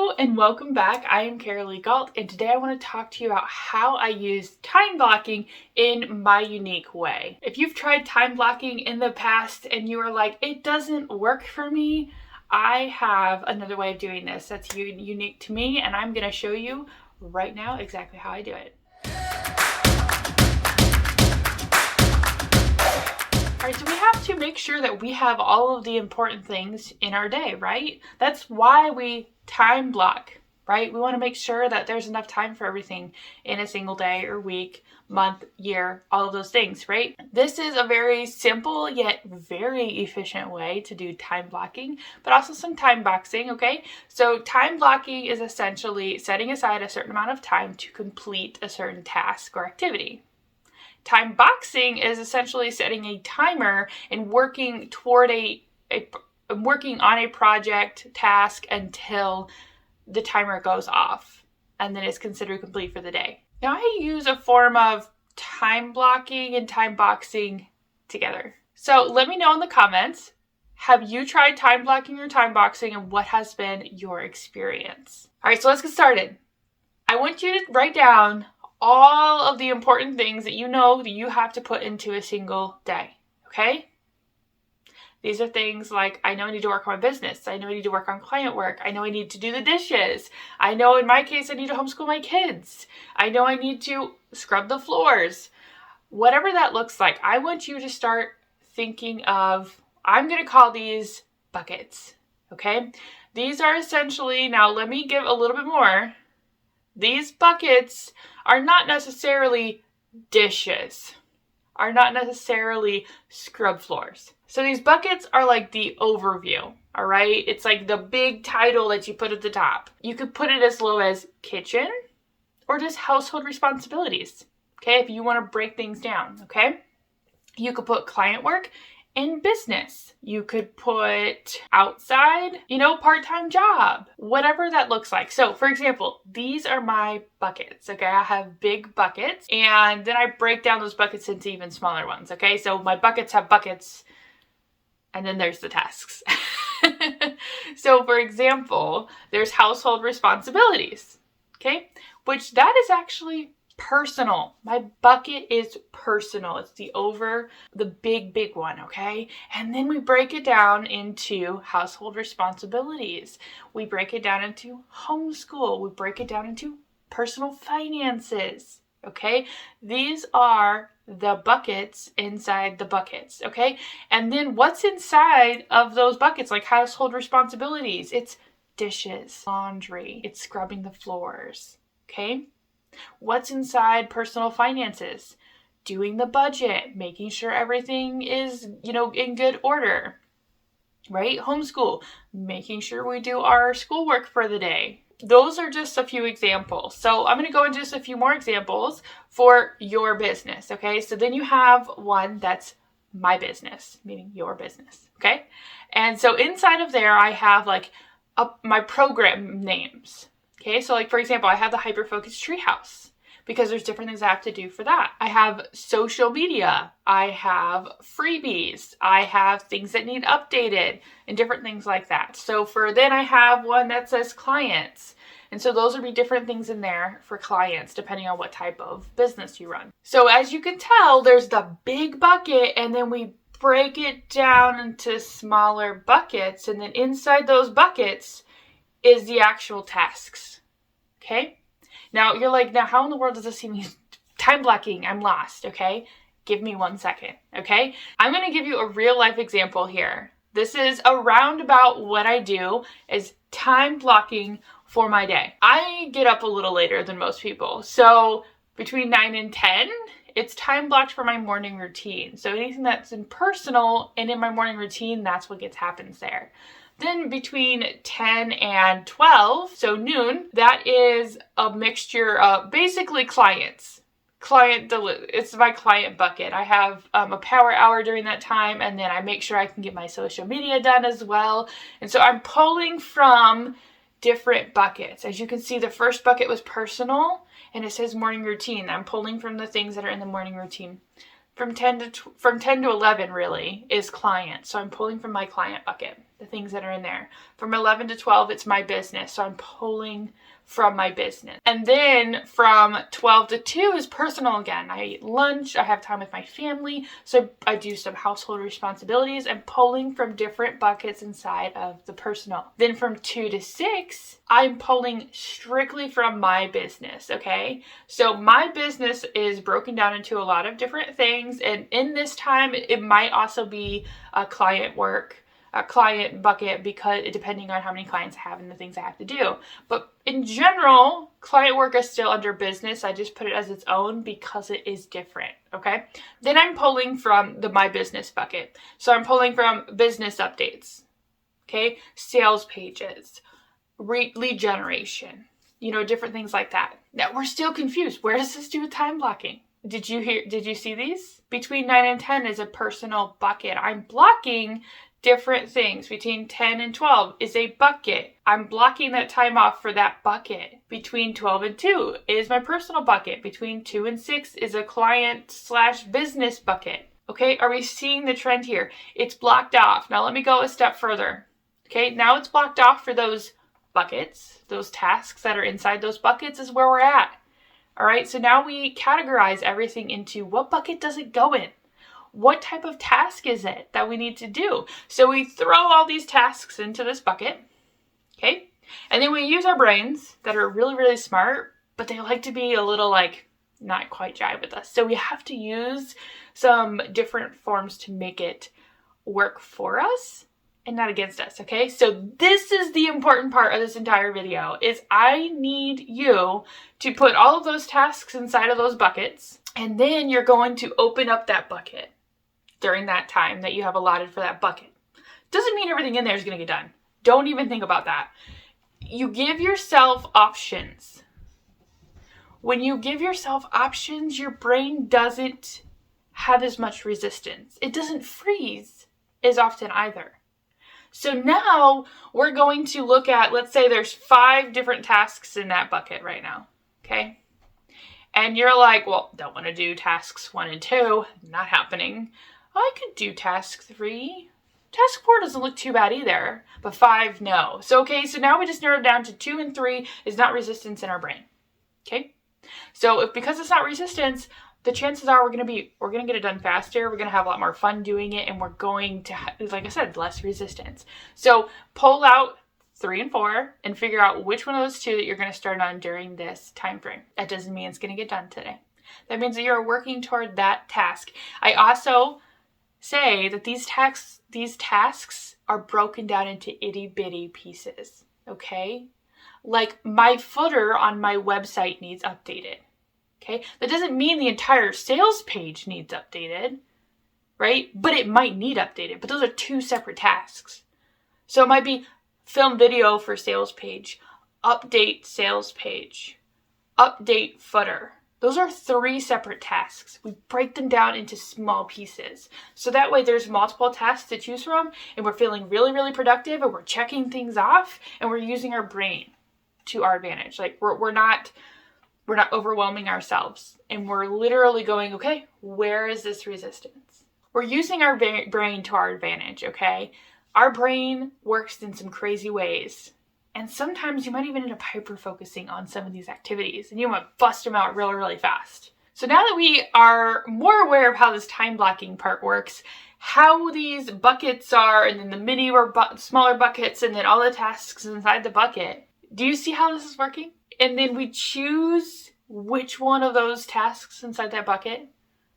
Hello and welcome back. I am Carolee Galt, and today I want to talk to you about how I use time blocking in my unique way. If you've tried time blocking in the past and you are like, it doesn't work for me, I have another way of doing this that's unique to me, and I'm going to show you right now exactly how I do it. All right, so we have to make sure that we have all of the important things in our day, right? That's why we time block, right? We want to make sure that there's enough time for everything in a single day or week, month, year, all of those things, right? This is a very simple yet very efficient way to do time blocking, but also some time boxing, okay? So time blocking is essentially setting aside a certain amount of time to complete a certain task or activity. Time boxing is essentially setting a timer and working toward working on a project task until the timer goes off, and then it's considered complete for the day. Now I use a form of time blocking and time boxing together. So let me know in the comments, have you tried time blocking or time boxing, and what has been your experience? All right, so let's get started. I want you to write down all of the important things that you know that you have to put into a single day, okay? These are things like, I know I need to work on my business. I know I need to work on client work. I know I need to do the dishes. I know in my case, I need to homeschool my kids. I know I need to scrub the floors. Whatever that looks like, I want you to start thinking of, I'm going to call these buckets, okay? These are essentially, now let me give a little bit more. These buckets are not necessarily dishes, are not necessarily scrub floors. So these buckets are like the overview, all right? It's like the big title that you put at the top. You could put it as low as kitchen or just household responsibilities, okay? If you want to break things down, okay? You could put client work and business. You could put outside, part-time job, whatever that looks like. So for example, these are my buckets, okay? I have big buckets, and then I break down those buckets into even smaller ones, okay? So my buckets have buckets, and then there's the tasks. So for example, there's household responsibilities, okay? Which that is actually personal. My bucket is personal. It's the big one, okay? And then we break it down into household responsibilities. We break it down into homeschool. We break it down into personal finances, okay? These are the buckets inside the buckets, okay? And then what's inside of those buckets, like household responsibilities? It's dishes, laundry, it's scrubbing the floors, okay? What's inside personal finances? Doing the budget, making sure everything is, in good order, right? Homeschool, making sure we do our schoolwork for the day. Those are just a few examples. So I'm going to go into just a few more examples for your business, okay? So then you have one that's my business, meaning your business, okay? And so inside of there, I have my program names. Okay, so for example, I have the Hyperfocus Treehouse because there's different things I have to do for that. I have social media, I have freebies, I have things that need updated and different things like that. So then I have one that says clients. And so those would be different things in there for clients depending on what type of business you run. So as you can tell, there's the big bucket, and then we break it down into smaller buckets, and then inside those buckets is the actual tasks, okay? Now, you're like, now how in the world does this seem time blocking? I'm lost, okay? Give me 1 second, okay? I'm going to give you a real life example here. This is a roundabout what I do is time blocking for my day. I get up a little later than most people. So between 9 and 10, it's time blocked for my morning routine. So anything that's in personal and in my morning routine, that's what happens there. Then between 10 and 12, so noon, that is a mixture of basically clients. It's my client bucket. I have a power hour during that time, and then I make sure I can get my social media done as well. And so I'm pulling from different buckets. As you can see, the first bucket was personal, and it says morning routine. I'm pulling from the things that are in the morning routine. From 10 to 11 really is client. So I'm pulling from my client bucket. the things that are in there. From 11 to 12, it's my business. So I'm pulling from my business. And then from 12 to 2 is personal again. I eat lunch, I have time with my family, so I do some household responsibilities and pulling from different buckets inside of the personal. Then from 2 to 6, I'm pulling strictly from my business, okay? So my business is broken down into a lot of different things, and in this time, it might also be client work, a client bucket, because depending on how many clients I have and the things I have to do. But in general, client work is still under business. I just put it as its own because it is different, okay? Then I'm pulling from the my business bucket. So I'm pulling from business updates, okay? Sales pages, lead generation, different things like that. Now we're still confused. Where does this do with time blocking? Did you see these? Between 9 and 10 is a personal bucket. I'm blocking different things. Between 10 and 12 is a bucket. I'm blocking that time off for that bucket. Between 12 and 2 is my personal bucket. Between 2 and 6 is a client/business bucket. Okay, are we seeing the trend here? It's blocked off. Now let me go a step further. Okay, now it's blocked off for those buckets, those tasks that are inside those buckets is where we're at. All right, so now we categorize everything into what bucket does it go in? What type of task is it that we need to do? So we throw all these tasks into this bucket, okay? And then we use our brains that are really, really smart, but they like to be a little not quite jive with us. So we have to use some different forms to make it work for us and not against us, okay? So this is the important part of this entire video, is I need you to put all of those tasks inside of those buckets, and then you're going to open up that bucket during that time that you have allotted for that bucket. Doesn't mean everything in there is going to get done. Don't even think about that. You give yourself options. When you give yourself options, your brain doesn't have as much resistance. It doesn't freeze as often either. So now we're going to look at, let's say there's 5 different tasks in that bucket right now, okay? And you're like, well, don't want to do tasks 1 and 2, not happening. I could do task 3. Task 4 doesn't look too bad either, but 5, no. So, okay, so now we just narrowed down to 2 and 3 is not resistance in our brain, okay? So because it's not resistance, the chances are we're going to get it done faster. We're going to have a lot more fun doing it, and we're going to, like I said, less resistance. So pull out 3 and 4 and figure out which one of those 2 that you're going to start on during this time frame. That doesn't mean it's going to get done today. That means that you're working toward that task. I also say that these tasks are broken down into itty bitty pieces, okay? Like my footer on my website needs updated, okay? That doesn't mean the entire sales page needs updated, right? But it might need updated, but those are 2 separate tasks. So it might be film video for sales page, update sales page, update footer. Those are 3 separate tasks. We break them down into small pieces. So that way there's multiple tasks to choose from, and we're feeling really, really productive, and we're checking things off, and we're using our brain to our advantage. Like we're not overwhelming ourselves, and we're literally going, okay, where is this resistance? We're using our brain to our advantage, okay? Our brain works in some crazy ways. And sometimes you might even end up hyper-focusing on some of these activities, and you want to bust them out really, really fast. So now that we are more aware of how this time blocking part works, how these buckets are, and then the mini or smaller buckets, and then all the tasks inside the bucket, do you see how this is working? And then we choose which one of those tasks inside that bucket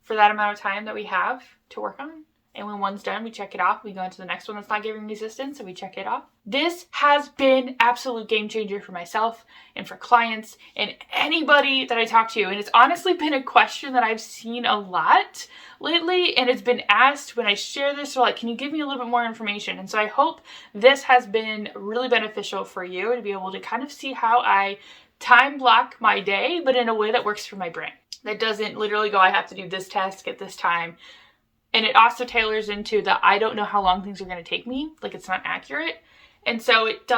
for that amount of time that we have to work on. And when one's done, we check it off. We go into the next one that's not giving resistance, and we check it off. This has been absolute game changer for myself and for clients and anybody that I talk to. And it's honestly been a question that I've seen a lot lately. And it's been asked when I share this, so like, can you give me a little bit more information? And so I hope this has been really beneficial for you to be able to kind of see how I time block my day, but in a way that works for my brain. That doesn't literally go, I have to do this task at this time. And it also tailors into the, I don't know how long things are going to take me. Like, it's not accurate. And so it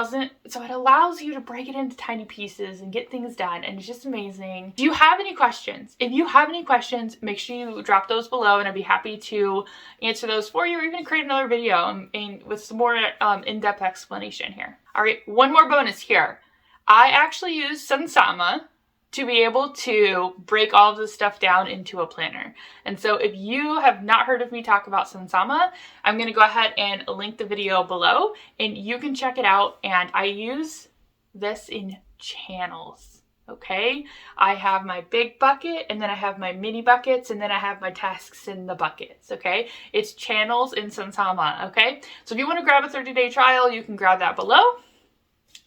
allows you to break it into tiny pieces and get things done. And it's just amazing. Do you have any questions? If you have any questions, make sure you drop those below and I'd be happy to answer those for you or even create another video and with some more in-depth explanation here. All right, one more bonus here. I actually use Sunsama to be able to break all of this stuff down into a planner. And so if you have not heard of me talk about Sunsama, I'm going to go ahead and link the video below and you can check it out. And I use this in channels. Okay, I have my big bucket and then I have my mini buckets and then I have my tasks in the buckets. Okay, it's channels in Sunsama. Okay, so if you want to grab a 30-day trial, you can grab that below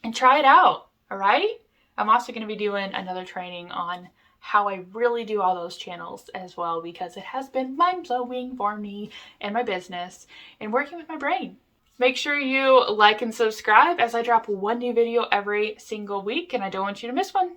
and try it out. All right. I'm also going to be doing another training on how I really do all those channels as well, because it has been mind-blowing for me and my business and working with my brain. Make sure you like and subscribe as I drop one new video every single week, and I don't want you to miss one.